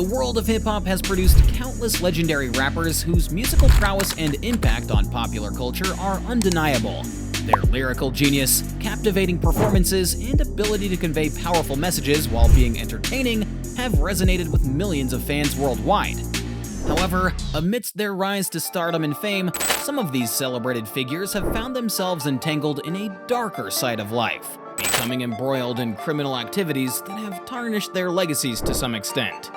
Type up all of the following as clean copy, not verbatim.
The world of hip-hop has produced countless legendary rappers whose musical prowess and impact on popular culture are undeniable. Their lyrical genius, captivating performances, and ability to convey powerful messages while being entertaining have resonated with millions of fans worldwide. However, amidst their rise to stardom and fame, some of these celebrated figures have found themselves entangled in a darker side of life, becoming embroiled in criminal activities that have tarnished their legacies to some extent.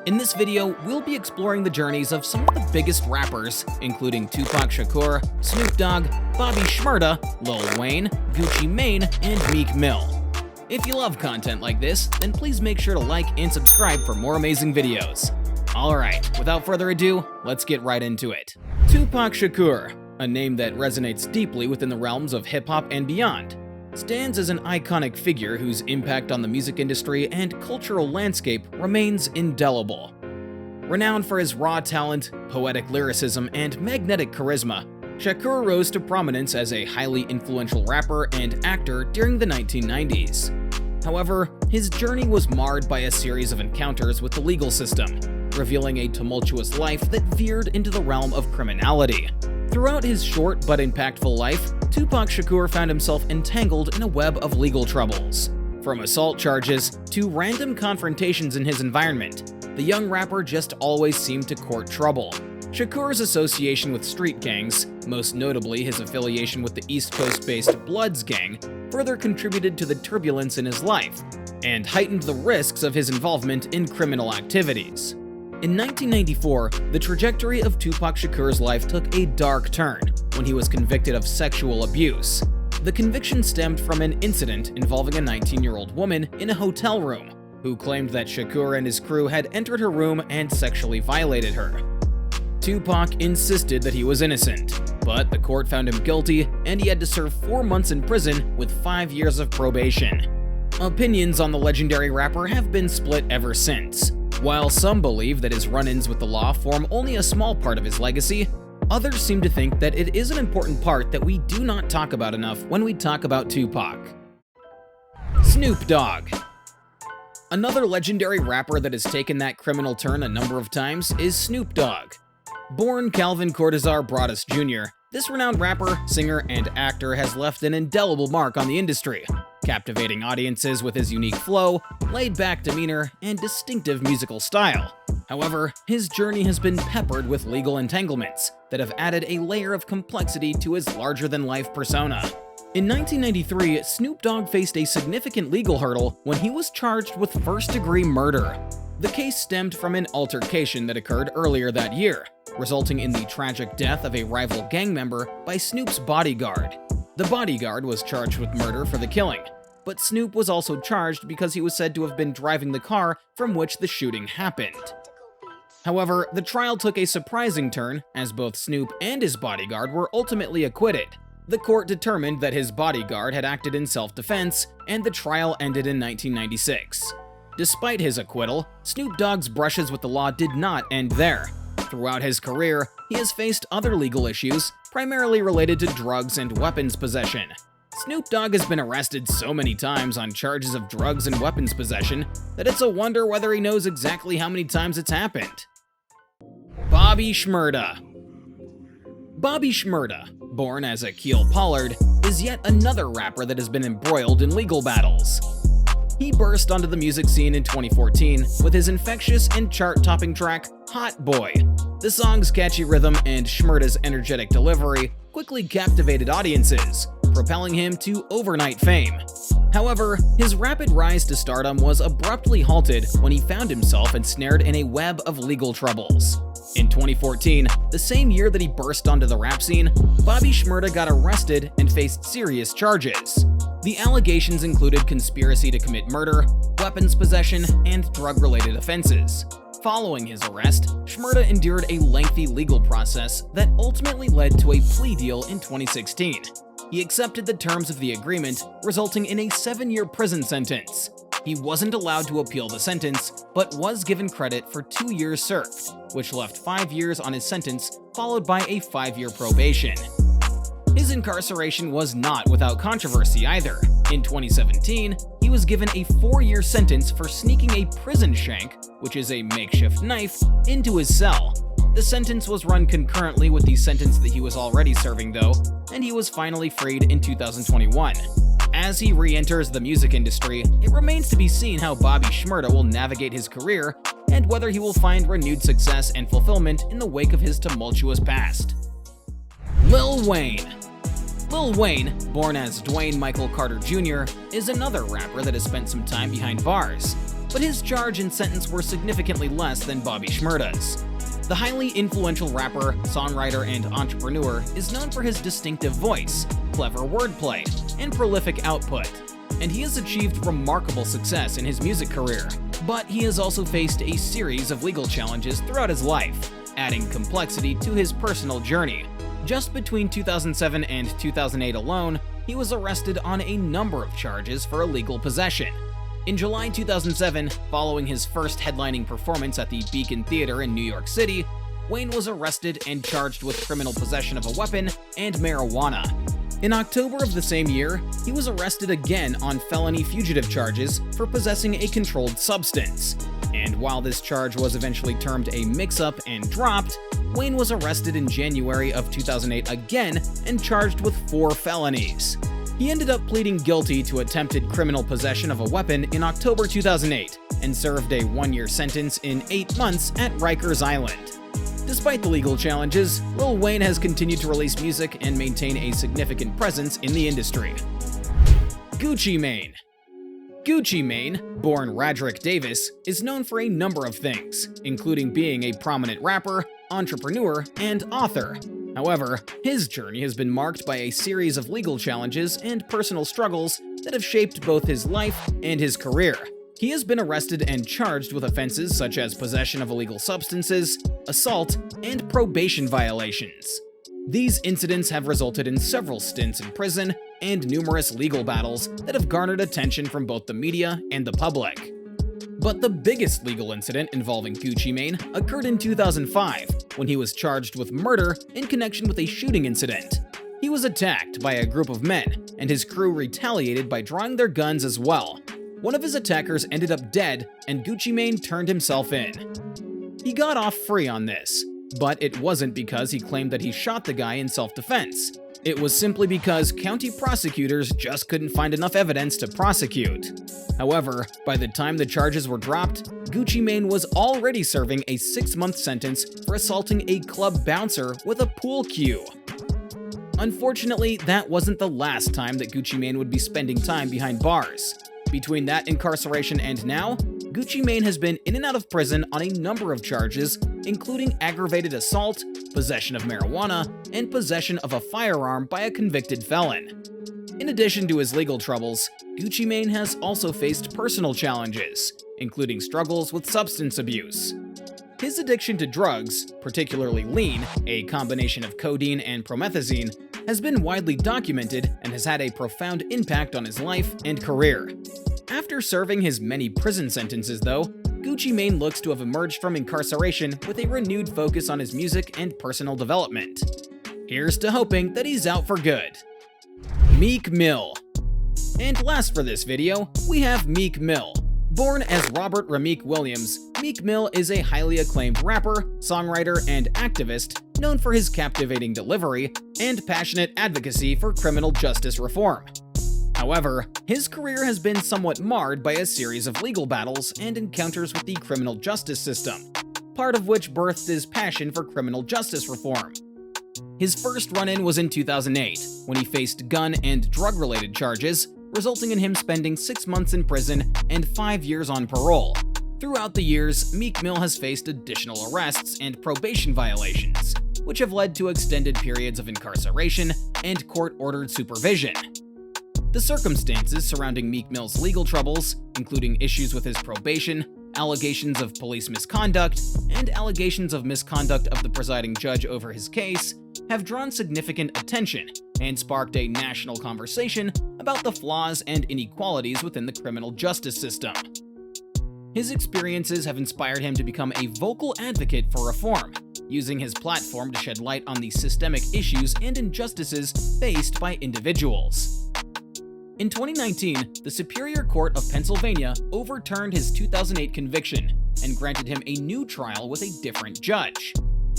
In this video, we'll be exploring the journeys of some of the biggest rappers, including Tupac Shakur, Snoopdogg, Bobby Shmurda, Lil Wayne, Gucci Mane, and Meek Mill. If you love content like this, then please make sure to like and subscribe for more amazing videos. Alright, without further ado, let's get right into it. Tupac Shakur, a name that resonates deeply within the realms of hip-hop and beyond, stands as an iconic figure whose impact on the music industry and cultural landscape remains indelible. Renowned for his raw talent, poetic lyricism, and magnetic charisma, Shakur rose to prominence as a highly influential rapper and actor during the 1990s. However, his journey was marred by a series of encounters with the legal system, revealing a tumultuous life that veered into the realm of criminality. Throughout his short but impactful life, Tupac Shakur found himself entangled in a web of legal troubles. From assault charges to random confrontations in his environment, the young rapper just always seemed to court trouble. Shakur's association with street gangs, most notably his affiliation with the East Coast-based Bloods gang, further contributed to the turbulence in his life and heightened the risks of his involvement in criminal activities. In 1994, the trajectory of Tupac Shakur's life took a dark turn when he was convicted of sexual abuse. The conviction stemmed from an incident involving a 19-year-old woman in a hotel room who claimed that Shakur and his crew had entered her room and sexually violated her. Tupac insisted that he was innocent, but the court found him guilty and he had to serve 4 months in prison with 5 years of probation. Opinions on the legendary rapper have been split ever since. While some believe that his run-ins with the law form only a small part of his legacy, others seem to think that it is an important part that we do not talk about enough when we talk about Tupac. Snoopdogg. Another legendary rapper that has taken that criminal turn a number of times is Snoopdogg. Born Calvin Cortazar Broadus Jr., this renowned rapper, singer, and actor has left an indelible mark on the industry, captivating audiences with his unique flow, laid-back demeanor, and distinctive musical style. However, his journey has been peppered with legal entanglements that have added a layer of complexity to his larger-than-life persona. In 1993, Snoop Dogg faced a significant legal hurdle when he was charged with first-degree murder. The case stemmed from an altercation that occurred earlier that year, resulting in the tragic death of a rival gang member by Snoop's bodyguard. The bodyguard was charged with murder for the killing, but Snoop was also charged because he was said to have been driving the car from which the shooting happened. However, the trial took a surprising turn as both Snoop and his bodyguard were ultimately acquitted. The court determined that his bodyguard had acted in self-defense, and the trial ended in 1996. Despite his acquittal, Snoop Dogg's brushes with the law did not end there. Throughout his career, he has faced other legal issues, primarily related to drugs and weapons possession. Snoop Dogg has been arrested so many times on charges of drugs and weapons possession that it's a wonder whether he knows exactly how many times it's happened. Bobby Shmurda. Bobby Shmurda, born as Akil Pollard, is yet another rapper that has been embroiled in legal battles. He burst onto the music scene in 2014 with his infectious and chart-topping track, Hot Boy. The song's catchy rhythm and Shmurda's energetic delivery quickly captivated audiences, propelling him to overnight fame. However, his rapid rise to stardom was abruptly halted when he found himself ensnared in a web of legal troubles. In 2014, the same year that he burst onto the rap scene, Bobby Shmurda got arrested and faced serious charges. The allegations included conspiracy to commit murder, weapons possession, and drug-related offenses. Following his arrest, Shmurda endured a lengthy legal process that ultimately led to a plea deal in 2016. He accepted the terms of the agreement, resulting in a 7-year prison sentence. He wasn't allowed to appeal the sentence, but was given credit for 2 years served, which left 5 years on his sentence, followed by a 5-year probation. His incarceration was not without controversy either. In 2017, he he was given a 4-year sentence for sneaking a prison shank, which is a makeshift knife, into his cell. The sentence was run concurrently with the sentence that he was already serving though, and he was finally freed in 2021. As he re-enters the music industry, it remains to be seen how Bobby Shmurda will navigate his career and whether he will find renewed success and fulfillment in the wake of his tumultuous past. Lil Wayne. Lil Wayne, born as Dwayne Michael Carter Jr., is another rapper that has spent some time behind bars, but his charge and sentence were significantly less than Bobby Shmurda's. The highly influential rapper, songwriter, and entrepreneur is known for his distinctive voice, clever wordplay, and prolific output, and he has achieved remarkable success in his music career. But he has also faced a series of legal challenges throughout his life, adding complexity to his personal journey. Just between 2007 and 2008 alone, he was arrested on a number of charges for illegal possession. In July 2007, following his first headlining performance at the Beacon Theater in New York City, Wayne was arrested and charged with criminal possession of a weapon and marijuana. In October of the same year, he was arrested again on felony fugitive charges for possessing a controlled substance. And while this charge was eventually termed a mix-up and dropped, Wayne was arrested in January of 2008 again and charged with 4 felonies. He ended up pleading guilty to attempted criminal possession of a weapon in October 2008 and served a 1-year sentence in 8 months at Rikers Island. Despite the legal challenges, Lil Wayne has continued to release music and maintain a significant presence in the industry. Gucci Mane. Gucci Mane, born Radrick Davis, is known for a number of things, including being a prominent rapper, entrepreneur, and author. However, his journey has been marked by a series of legal challenges and personal struggles that have shaped both his life and his career. He has been arrested and charged with offenses such as possession of illegal substances, assault, and probation violations. These incidents have resulted in several stints in prison and numerous legal battles that have garnered attention from both the media and the public. But the biggest legal incident involving Gucci Mane occurred in 2005, when he was charged with murder in connection with a shooting incident. He was attacked by a group of men, and his crew retaliated by drawing their guns as well. One of his attackers ended up dead, and Gucci Mane turned himself in. He got off free on this, but it wasn't because he claimed that he shot the guy in self-defense. It was simply because county prosecutors just couldn't find enough evidence to prosecute. However, by the time the charges were dropped, Gucci Mane was already serving a 6-month sentence for assaulting a club bouncer with a pool cue. Unfortunately, that wasn't the last time that Gucci Mane would be spending time behind bars. Between that incarceration and now, Gucci Mane has been in and out of prison on a number of charges, including aggravated assault, possession of marijuana, and possession of a firearm by a convicted felon. In addition to his legal troubles, Gucci Mane has also faced personal challenges, including struggles with substance abuse. His addiction to drugs, particularly lean, a combination of codeine and promethazine, has been widely documented and has had a profound impact on his life and career. After serving his many prison sentences, though, Gucci Mane looks to have emerged from incarceration with a renewed focus on his music and personal development. Here's to hoping that he's out for good. Meek Mill. And last for this video, we have Meek Mill. Born as Robert Rameek Williams, Meek Mill is a highly acclaimed rapper, songwriter, and activist known for his captivating delivery and passionate advocacy for criminal justice reform. However, his career has been somewhat marred by a series of legal battles and encounters with the criminal justice system, part of which birthed his passion for criminal justice reform. His first run-in was in 2008, when he faced gun and drug-related charges, resulting in him spending 6 months in prison and 5 years on parole. Throughout the years, Meek Mill has faced additional arrests and probation violations, which have led to extended periods of incarceration and court-ordered supervision. The circumstances surrounding Meek Mill's legal troubles, including issues with his probation, allegations of police misconduct, and allegations of misconduct of the presiding judge over his case, have drawn significant attention and sparked a national conversation about the flaws and inequalities within the criminal justice system. His experiences have inspired him to become a vocal advocate for reform, using his platform to shed light on the systemic issues and injustices faced by individuals. In 2019, the Superior Court of Pennsylvania overturned his 2008 conviction and granted him a new trial with a different judge.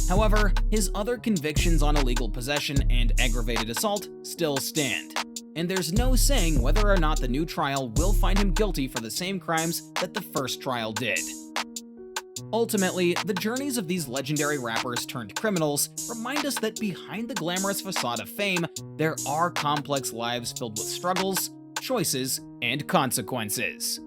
However, his other convictions on illegal possession and aggravated assault still stand, and there's no saying whether or not the new trial will find him guilty for the same crimes that the first trial did. Ultimately, the journeys of these legendary rappers turned criminals remind us that behind the glamorous facade of fame, there are complex lives filled with struggles, choices, and consequences.